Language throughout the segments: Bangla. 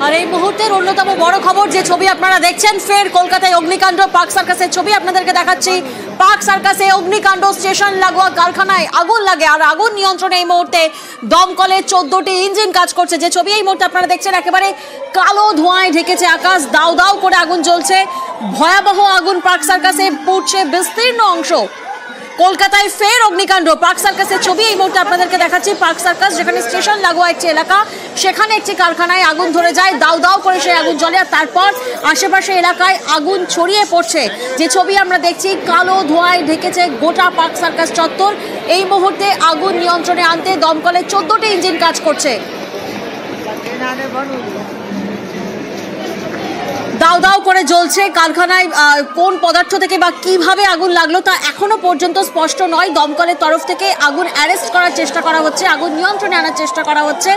আর এই মুহূর্তের অন্যতম বড় খবর যে ছবি আপনারা দেখছেন, ফের কলকাতায় অগ্নিকাণ্ড। পার্ক সার্কাসের ছবি আপনাদেরকে দেখাচ্ছি। পার্ক সার্কাসে অগ্নিকাণ্ড, স্টেশন লাগোয়া কারখানায় আগুন লাগে, আর আগুন নিয়ন্ত্রণে এই মুহূর্তে দমকলের 14টি ইঞ্জিন কাজ করছে। যে ছবি এই মুহূর্তে আপনারা দেখছেন, একেবারে কালো ধোঁয়ায় ঢেকেছে আকাশ, দাউ দাউ করে আগুন জ্বলছে। ভয়াবহ আগুন পার্ক সার্কাসে পুড়ছে বিস্তীর্ণ অংশ। কলকাতায় ফের অগ্নিকাণ্ড। পার্ক সার্কাসের ছবি এই মুহূর্তে আপনাদেরকে দেখাচ্ছি। পার্ক সার্কাস যেখানে স্টেশন লাগোয়া একটি এলাকা, সেখানে একটি কারখানায় আগুন ধরে যায়, দাউ দাউ করে সেই আগুন জ্বলে, আর তারপর আশেপাশে এলাকায় আগুন ছড়িয়ে পড়ছে। যে ছবি আমরা দেখছি, কালো ধোঁয়ায় ঢেকেছে গোটা পার্ক সার্কাস চত্বর। এই মুহূর্তে আগুন নিয়ন্ত্রণে আনতে দমকলের 14টি ইঞ্জিন কাজ করছে। দাউ দাউ করে জ্বলছে কারখানায়। কোন পদার্থ থেকে বা কিভাবে আগুন লাগলো তা এখনো পর্যন্ত স্পষ্ট নয়। দমকলের তরফ থেকে আগুন অ্যারেস্ট করার চেষ্টা করা হচ্ছে, আগুন নিয়ন্ত্রণে আনার চেষ্টা করা হচ্ছে।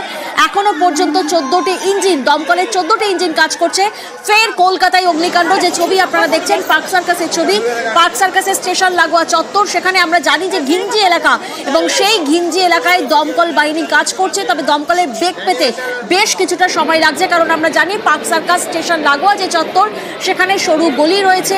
এখনো পর্যন্ত 14টি ইঞ্জিন, দমকলের 14টি ইঞ্জিন কাজ করছে। ফের কলকাতায় অগ্নিকাণ্ড। যে ছবি আপনারা দেখছেন পার্ক সার্কাসের ছবি, পার্ক সার্কাসের স্টেশন লাগোয়া চত্বর। সেখানে আমরা জানি যে ঘিঞ্জি এলাকা, এবং সেই ঘিঞ্জি এলাকায় দমকল বাহিনী কাজ করছে। তবে দমকলের বেগ পেতে বেশ কিছুটা সময় লাগছে, কারণ আমরা জানি পার্ক সার্কাস স্টেশন লাগোয়া যে চত্বর, সেখানে সরু গলি রয়েছে,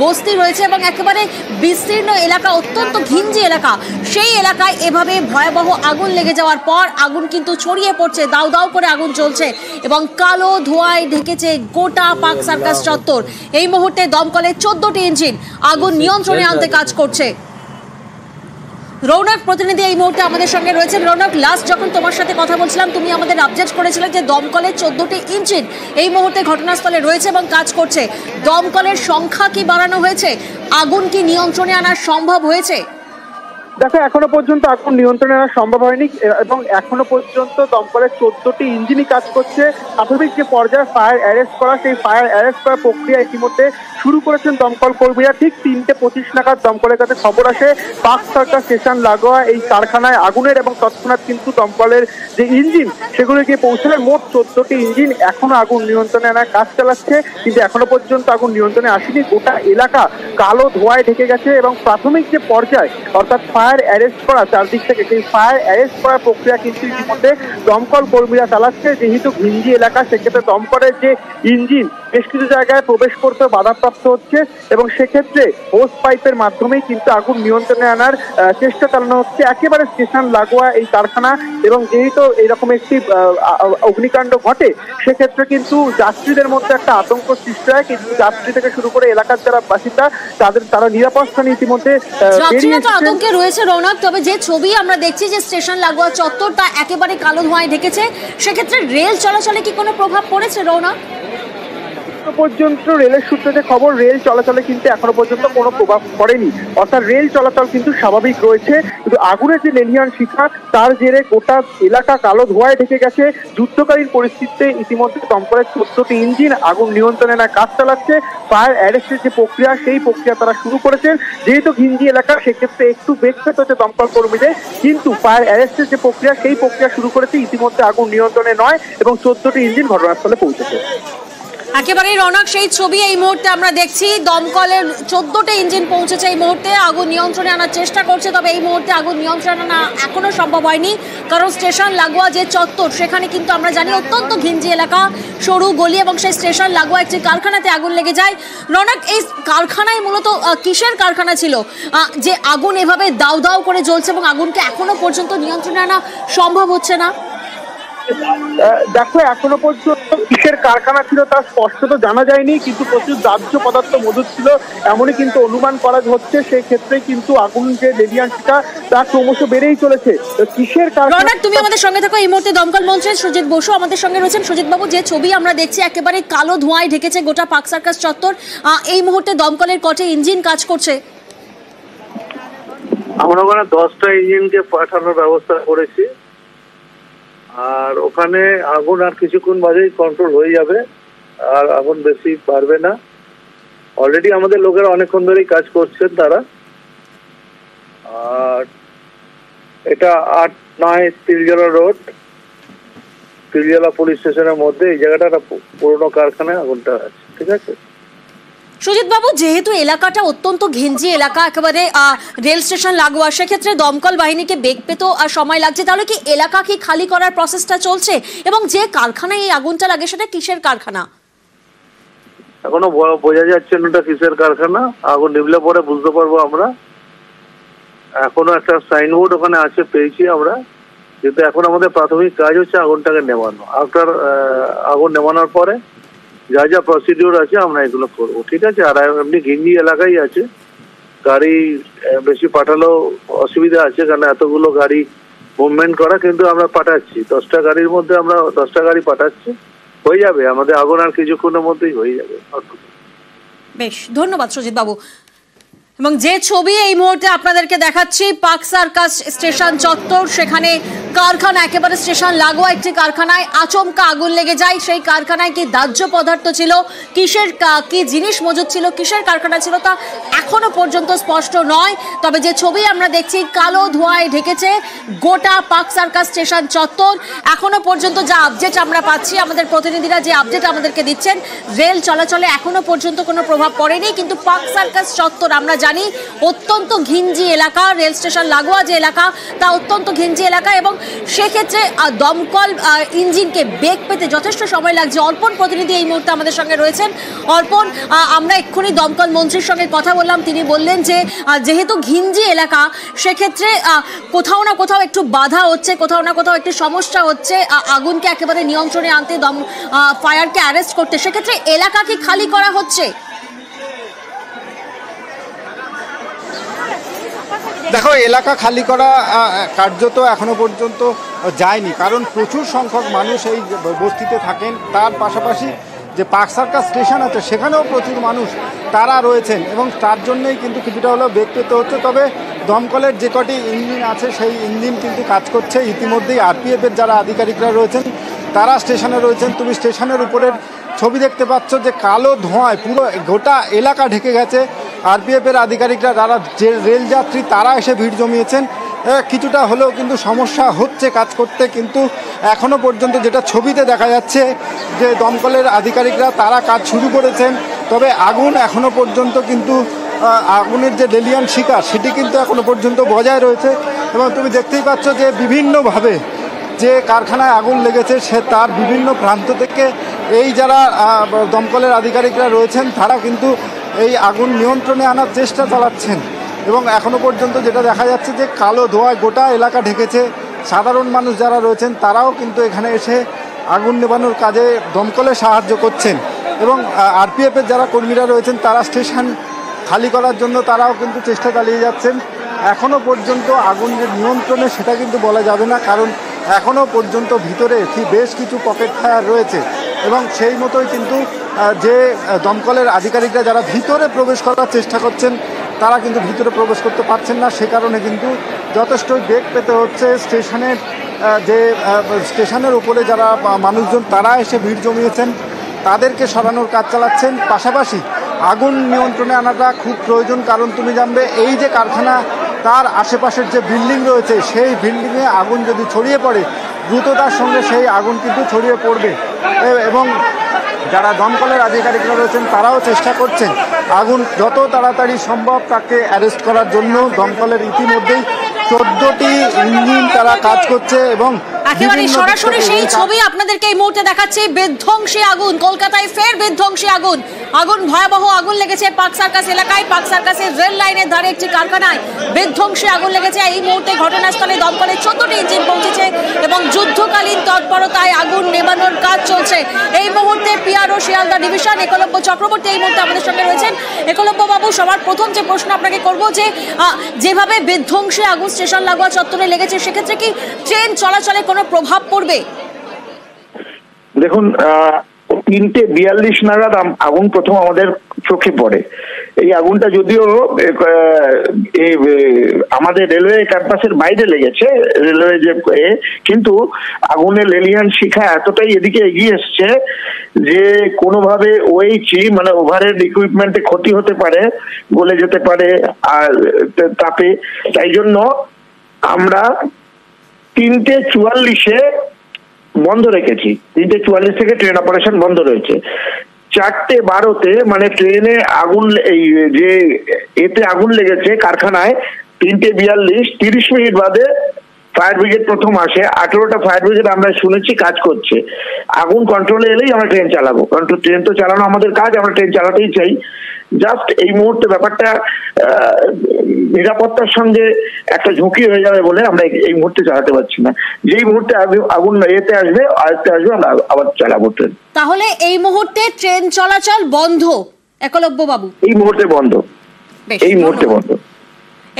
বস্তি রয়েছে, এবং একেবারে বিস্তীর্ণ এলাকা, অত্যন্ত ঘিঞ্জি এলাকা। সেই এলাকায় এভাবে ভয়াবহ আগুন লেগে যাওয়ার পর আগুন কিন্তু ছড়িয়ে পড়ছে, দাউ দাউ করে আগুন জ্বলছে, এবং কালো ধোঁয়ায় ঢেকেছে গোটা পার্ক সার্কাস চত্বর। এই মুহূর্তে দমকলের 14টি ইঞ্জিন আগুন নিয়ন্ত্রণে আনতে কাজ করছে। রৌনক প্রতিনিধি এই মুহূর্তে আমাদের সঙ্গে রয়েছে। রৌনক, লাস্ট যখন তোমার সাথে কথা বলছিলাম, তুমি আমাদের আপডেট করেছিলে যে দমকলের 14টি ইঞ্জিন এই মুহূর্তে ঘটনাস্থলে রয়েছে এবং কাজ করছে। দমকলের সংখ্যা কি বাড়ানো হয়েছে? আগুন কি নিয়ন্ত্রণে আনা সম্ভব হয়েছে? দেখো, এখনো পর্যন্ত আগুন নিয়ন্ত্রণে আনা সম্ভব হয়নি, এবং এখনো পর্যন্ত দমকলের 14টি ইঞ্জিনই কাজ করছে। প্রাথমিক যে পর্যায়ে ফায়ার অ্যারেস্ট করা, সেই ফায়ার অ্যারেস্ট করার প্রক্রিয়া ইতিমধ্যে শুরু করেছেন দমকল কর্মীরা। ঠিক 3:25 নাগাদ দমকলের কাছে খবর আসে পার্ক সার্কাস স্টেশন লাগোয়া এই কারখানায় আগুনের, এবং তৎক্ষণাৎ কিন্তু দমকলের যে ইঞ্জিন সেগুলো গিয়ে পৌঁছালেন। মোট 14টি ইঞ্জিন এখনো আগুন নিয়ন্ত্রণে আনার কাজ চালাচ্ছে, কিন্তু এখনো পর্যন্ত আগুন নিয়ন্ত্রণে আসেনি। গোটা এলাকা কালো ধোঁয়ায় ঢেকে গেছে, এবং প্রাথমিক যে পর্যায় অর্থাৎ ফায়ার অ্যারেস্ট করা চারদিক থেকে, সেই ফায়ার অ্যারেস্ট করার প্রক্রিয়া কিন্তু ইতিমধ্যে দমকল কর্মীরা চালাচ্ছে। যেহেতু ঘিঞ্জি এলাকা, সেক্ষেত্রে দমকলের যে ইঞ্জিন বেশ কিছু জায়গায় প্রবেশ করতে বাধাপ্রাপ্ত হচ্ছে, এবং সেক্ষেত্রে হোস পাইপের মাধ্যমেই কিন্তু আগুন নিয়ন্ত্রণে আনার চেষ্টা চালানো হচ্ছে একেবারে স্টেশন লাগোয়া এই কারখানা। এবং যেহেতু এরকম একটি অগ্নিকাণ্ড ঘটে, সেক্ষেত্রে কিন্তু যাত্রীদের মধ্যে একটা আতঙ্ক সৃষ্টি হয়। কিন্তু যাত্রী থেকে শুরু করে এলাকার যারা বাসিন্দা, তারা নিরাপদ স্থানে ইতিমধ্যে আতঙ্কে রয়েছে। রৌনক, তবে যে ছবি আমরা দেখছি যে স্টেশন লাগোয়া চত্বর, তা একেবারে কালো ধোঁয়ায় ঢেকেছে, সেক্ষেত্রে রেল চলাচলে কি কোনো প্রভাব পড়েছে রৌনক? পর্যন্ত রেলের সূত্রে যে খবর, রেল চলাচলে কিন্তু এখনো পর্যন্ত কোনো প্রভাব পড়েনি, অর্থাৎ রেল চলাচল কিন্তু স্বাভাবিক রয়েছে। কিন্তু আগুনের যে লেলিহান শিখা, তার জেরে গোটা এলাকা কালো ধোঁয়ায় ঢেকে গেছে। যুদ্ধকালীন পরিস্থিতিতে ইতিমধ্যে দমকলের 14টি ইঞ্জিন আগুন নিয়ন্ত্রণে আনার কাজ চালাচ্ছে। ফায়ার অ্যারেস্টের যে প্রক্রিয়া, সেই প্রক্রিয়া তারা শুরু করেছেন। যেহেতু ঘিঞ্জি এলাকা, সেক্ষেত্রে একটু বেগ পেতে হচ্ছে দমকল কর্মীদের, কিন্তু ফায়ার অ্যারেস্টের যে প্রক্রিয়া, সেই প্রক্রিয়া শুরু করেছে। ইতিমধ্যে আগুন নিয়ন্ত্রণে নয়, এবং 14টি ইঞ্জিন ঘটনাস্থলে পৌঁছেছে। একেবারেই রৌনক, সেই ছবি এই মুহূর্তে আমরা দেখছি। দমকলের 14টা ইঞ্জিন পৌঁছেছে এই মুহূর্তে, আগুন নিয়ন্ত্রণে আনার চেষ্টা করছে। তবে এই মুহূর্তে আগুন নিয়ন্ত্রণে আনা এখনো সম্ভব হয়নি, কারণ স্টেশন লাগোয়া যে চত্বর, সেখানে কিন্তু আমরা জানি অত্যন্ত ঘিঞ্জি এলাকা, সরু গলি, এবং সেই স্টেশন লাগোয়া একটি কারখানাতে আগুন লেগে যায়। রৌনক, এই কারখানায় মূলত কিসের কারখানা ছিল যে আগুন এভাবে দাউ দাউ করে জ্বলছে, এবং আগুনকে এখনো পর্যন্ত নিয়ন্ত্রণে আনা সম্ভব হচ্ছে না? দেখো, এখনো পর্যন্ত কিসের কারখানা ছিল তা স্পষ্টত জানা যায়নি, কিন্তু প্রচুর দাহ্য পদার্থ মজুদ ছিল এমনই কিন্তু অনুমান করা হচ্ছে। সেই ক্ষেত্রে কিন্তু আগুন যে লেলিহান শিখা, তা ক্রমশ বেড়েই চলেছে। কিসের কারখানা? তুমি আমাদের সঙ্গে থাকো। এই মুহূর্তে দমকল মন্ত্রী সুজিত বসু আমাদের সঙ্গে রয়েছেন। সুজিত বাবু, যে ছবি আমরা দেখছি, একেবারে কালো ধোঁয়ায় ঢেকেছে গোটা পার্ক সার্কাস চত্বর। এই মুহূর্তে দমকলের কটে ইঞ্জিন কাজ করছে? আমরা ওখানে 10টা ইঞ্জিনকে পাঠানোর ব্যবস্থা করেছি, আর ওখানে আগুন আর কিছুক্ষণ বাদেই কন্ট্রোল হয়ে যাবে, আর আগুন বেশি পারবে না। অলরেডি আমাদের লোকেরা অনেকক্ষণ ধরেই কাজ করছেন তারা। আর এটা 8-9 তিলজলা রোড, তিলজলা পুলিশ স্টেশনের মধ্যে এই জায়গাটা একটা পুরোনো কারখানায় আগুনটা আছে। ঠিক আছে, সুজিত বাবু, যেহেতু এলাকাটা অত্যন্ত ঘিঞ্জি এলাকা, একেবারে রেল স্টেশন লাগোয়া, সেক্ষেত্রে দমকল বাহিনীকে বেগ পেতেও সময় লাগছে, তাহলে কি এলাকা কি খালি করার প্রসেসটা চলছে? এবং যে কারখানায় এই আগুনটা লাগে সেটা কিসের কারখানা? এখনো বোঝা যাচ্ছে না এটা কিসের কারখানা। আগুন নিভলে পরে বুঝতে পারবো আমরা। এখনো একটা সাইনবোর্ড ওখানে আছে, পেয়েছি আমরা, কিন্তু এখন আমাদের প্রাথমিক কাজ হচ্ছে আগুনটাকে নেভানো। আফটার আগুন নেভানোর পরে যা যা প্রসিডিওর আছে আমরা এগুলো করবো, ঠিক আছে? আর এমনি ঘিঞ্জি এলাকাই আছে, গাড়ি বেশি পাঠালেও অসুবিধা আছে, কারণ এতগুলো গাড়ি মুভমেন্ট করা, কিন্তু আমরা পাঠাচ্ছি 10টা গাড়ির মধ্যে, আমরা 10টা গাড়ি পাঠাচ্ছি, হয়ে যাবে আমাদের আগুন আর কিছুক্ষণের মধ্যেই হয়ে যাবে। বেশ, ধন্যবাদ সুজিত বাবু। এবং যে ছবি এই মুহূর্তে আপনাদেরকে দেখাচ্ছি, পার্ক সার্কাস স্টেশন চত্বর, সেখানে কারখানা, একেবারে স্টেশন লাগোয়া একটি কারখানায় আচমকা আগুন লেগে যায়। সেই কারখানায় কি দাহ্য পদার্থ ছিল, কিসের কি জিনিস মজুদ ছিল, কিসের কারখানা ছিল তা এখনো পর্যন্ত স্পষ্ট নয়। তবে যে ছবি আমরা দেখছি, কালো ধোঁয়ায় ঢেকেছে গোটা পার্ক সার্কাস স্টেশন চত্বর। এখনো পর্যন্ত যা আপডেট আমরা পাচ্ছি, আমাদের প্রতিনিধিরা যে আপডেট আমাদেরকে দিচ্ছেন, রেল চলাচলে এখনো পর্যন্ত কোনো প্রভাব পড়েনি, কিন্তু পার্ক সার্কাস চত্বর আমরা জানি অত্যন্ত ঘিঞ্জি এলাকা, রেল স্টেশন লাগোয়া যে এলাকা তা অত্যন্ত ঘিঞ্জি এলাকা, এবং সেক্ষেত্রে দমকল ইঞ্জিনকে বেগ পেতে যথেষ্ট সময় লাগছে। অর্পণ প্রতিনিধি এই মুহূর্তে আমাদের সঙ্গে রয়েছেন। অর্পণ, আমরা এক্ষুনি দমকল মন্ত্রীর সঙ্গে কথা বললাম, তিনি বললেন যে যেহেতু ঘিঞ্জি এলাকা, সেক্ষেত্রে কোথাও না কোথাও একটু বাধা হচ্ছে, কোথাও না কোথাও একটু সমস্যা হচ্ছে আগুনকে একেবারে নিয়ন্ত্রণে আনতে, ফায়ারকে অ্যারেস্ট করতে। সেক্ষেত্রে এলাকা কি খালি করা হচ্ছে? দেখো, এলাকা খালি করা কার্যত এখনো পর্যন্ত যায়নি, কারণ প্রচুর সংখ্যক মানুষ এই বস্তিতে থাকেন। তার পাশাপাশি যে পার্ক সার্কাস স্টেশন আছে সেখানেও প্রচুর মানুষ তারা রয়েছেন, এবং তার জন্যই কিন্তু কিছুটা হলেও বেগ পেতে হচ্ছে। তবে দমকলের যে কটি ইঞ্জিন আছে সেই ইঞ্জিন কিন্তু কাজ করছে। ইতিমধ্যেই আরপিএফের যারা আধিকারিকরা রয়েছেন তারা স্টেশনে রয়েছেন। তুমি স্টেশনের উপরের ছবি দেখতে পাচ্ছ যে কালো ধোঁয়ায় পুরো গোটা এলাকা ঢেকে গেছে। আরপিএফের আধিকারিকরা, যারা যে রেলযাত্রী, তারা এসে ভিড় জমিয়েছেন। কিছুটা হলেও কিন্তু সমস্যা হচ্ছে কাজ করতে, কিন্তু এখনও পর্যন্ত যেটা ছবিতে দেখা যাচ্ছে যে দমকলের আধিকারিকরা তারা কাজ শুরু করেছেন। তবে আগুন এখনও পর্যন্ত কিন্তু আগুনের যে লেলিয়ান শিখা সেটি কিন্তু এখনও পর্যন্ত বজায় রয়েছে। এবং তুমি দেখতেই পাচ্ছ যে বিভিন্নভাবে যে কারখানায় আগুন লেগেছে সে তার বিভিন্ন প্রান্ত থেকে এই যারা দমকলের আধিকারিকরা রয়েছেন তারা কিন্তু এই আগুন নিয়ন্ত্রণে আনার চেষ্টা চালাচ্ছেন। এবং এখনও পর্যন্ত যেটা দেখা যাচ্ছে যে কালো ধোঁয়ায় গোটা এলাকা ঢেকেছে। সাধারণ মানুষ যারা রয়েছেন তারাও কিন্তু এখানে এসে আগুন নেভানোর কাজে দমকলে সাহায্য করছেন। এবং আরপিএফের যারা কর্মীরা রয়েছেন তারা স্টেশন খালি করার জন্য তারাও কিন্তু চেষ্টা চালিয়ে যাচ্ছেন। এখনও পর্যন্ত আগুন যে নিয়ন্ত্রণে সেটা কিন্তু বলা যাবে না, কারণ এখনও পর্যন্ত ভিতরে বেশ কিছু পকেট ফায়ার রয়েছে। এবং সেই মতোই কিন্তু যে দমকলের আধিকারিকরা যারা ভিতরে প্রবেশ করার চেষ্টা করছেন তারা কিন্তু ভিতরে প্রবেশ করতে পারছেন না। সে কারণে কিন্তু যথেষ্টই বেগ পেতে হচ্ছে। স্টেশনের উপরে যারা মানুষজন তারা এসে ভিড় জমিয়েছেন তাদেরকে সরানোর কাজ চালাচ্ছেন। পাশাপাশি আগুন নিয়ন্ত্রণে আনাটা খুব প্রয়োজন, কারণ তুমি জানবে এই যে কারখানা তার আশেপাশের যে বিল্ডিং রয়েছে সেই বিল্ডিংয়ে আগুন যদি ছড়িয়ে পড়ে দ্রুততার সঙ্গে সেই আগুন কিন্তু ছড়িয়ে পড়বে। এবং যারা দমকলের আধিকারিকরা রয়েছেন তারাও চেষ্টা করছেন আগুন যত তাড়াতাড়ি সম্ভব তাকে অ্যারেস্ট করার জন্য। দমকলের ইতিমধ্যেই 14টি ইঞ্জিন তারা কাজ করছে। এবং একেবারে সরাসরি সেই ছবি আপনাদেরকে এই মুহূর্তে দেখাচ্ছি। বিধ্বংসী আগুন, কলকাতায় ফের বিধ্বংসী আগুন। আগুন, ভয়াবহ আগুন লেগেছে পার্ক সার্কাস এলাকায়। পার্ক সার্কাসের রেল লাইনের ধারে একটি কারখানায় বিধ্বংসী আগুন লেগেছে। এই মুহূর্তে ঘটনাস্থলে দমকলের 14টি ইঞ্জিন পৌঁছেছে এবং যুদ্ধকালীন তৎপরতায় আগুন নেভানোর কাজ চলছে। এই মুহূর্তে পিআরও শিয়ালদা ডিভিশন একলব্য চক্রবর্তী এই মুহূর্তে আমাদের সঙ্গে রয়েছেন। একলব্য বাবু, সবার প্রথম যে প্রশ্ন আপনাকে করব, যে যেভাবে বিধ্বংসী আগুন স্টেশন লাগোয়া চত্বরে লেগেছে, সেক্ষেত্রে কি ট্রেন চলাচলে কোনো প্রভাব পড়বে? দেখুন, 3:42 নাগাদ আগুন প্রথম আমাদের চোখে পড়ে। এই আগুনটা যদিও আমাদের রেলওয়ে ক্যাম্পাসের বাইরে লেগেছে, রেলওয়ে যে, কিন্তু আগুনের লেলিয়ান শিখা এতটাই এদিকে এগিয়ে এসছে যে কোনোভাবে মানে ওভারহেড ইকুইপমেন্টে ক্ষতি হতে পারে, গলে যেতে পারে আর তাপে। তাই জন্য আমরা 3:44-এ বন্ধ রেখেছি। 3:44 থেকে ট্রেন অপারেশন বন্ধ রয়েছে। 4:12 মানে ট্রেনে আগুন এই যে এতে আগুন লেগেছে কারখানায় 3:42, 30 মিনিট বাদে ফায়ার ব্রিগেড প্রথম আসে। 18টা ফায়ার ব্রিগেড আমরা শুনেছি কাজ করছে। আগুন কন্ট্রোলে এলেই আমরা ট্রেন চালাবো, কারণ ট্রেন তো চালানো আমাদের কাজ, আমরা ট্রেন চালাতেই চাই। জাস্ট এই মুহূর্তে ব্যাপারটা নিরাপত্তার সঙ্গে একটা ঝুঁকি হয়ে যাবে বলে আমরা এই মুহূর্তে চালাতে পারছি না। যেই মুহূর্তে আগুন এতে আসবে আমরা আবার চালাবো ট্রেন। তাহলে এই মুহূর্তে ট্রেন চলাচল বন্ধ একলব্য বাবু? এই মুহূর্তে বন্ধ, এই মুহূর্তে বন্ধ।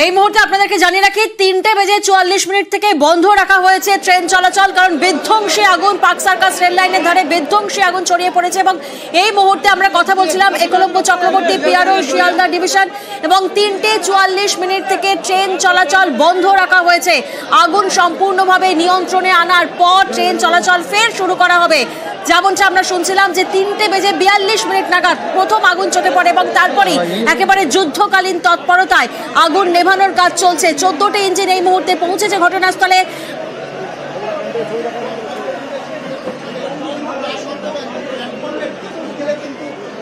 এই মুহূর্তে আপনাদেরকে জানিয়ে রাখি 3:44 থেকে বন্ধ রাখা হয়েছে ট্রেন চলাচল, কারণ বিধ্বংসী আগুন পার্ক সার্কাস রেল লাইনের ধারে বিধ্বংসী আগুন ছড়িয়ে পড়েছে। এবং এই মুহূর্তে আমরা কথা বলছিলাম একলব্য চক্রবর্তী, পিআরও, শিয়ালদা ডিভিশন, এবং 3:44 থেকে ট্রেন চলাচল বন্ধ রাখা হয়েছে। আগুন সম্পূর্ণভাবে নিয়ন্ত্রণে আনার পর ট্রেন চলাচল ফের শুরু করা হবে। যেমনটা আমরা শুনছিলাম যে 3:42 নাগাদ প্রথম আগুন চটে পড়ে এবং তারপরেই একেবারে যুদ্ধকালীন তৎপরতায় আগুন নেভানোর কাজ চলছে। 14টি ইঞ্জিন এই মুহূর্তে পৌঁছেছে ঘটনাস্থলে।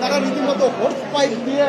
তারা রীতিমতো হোর্স পাইপ দিয়ে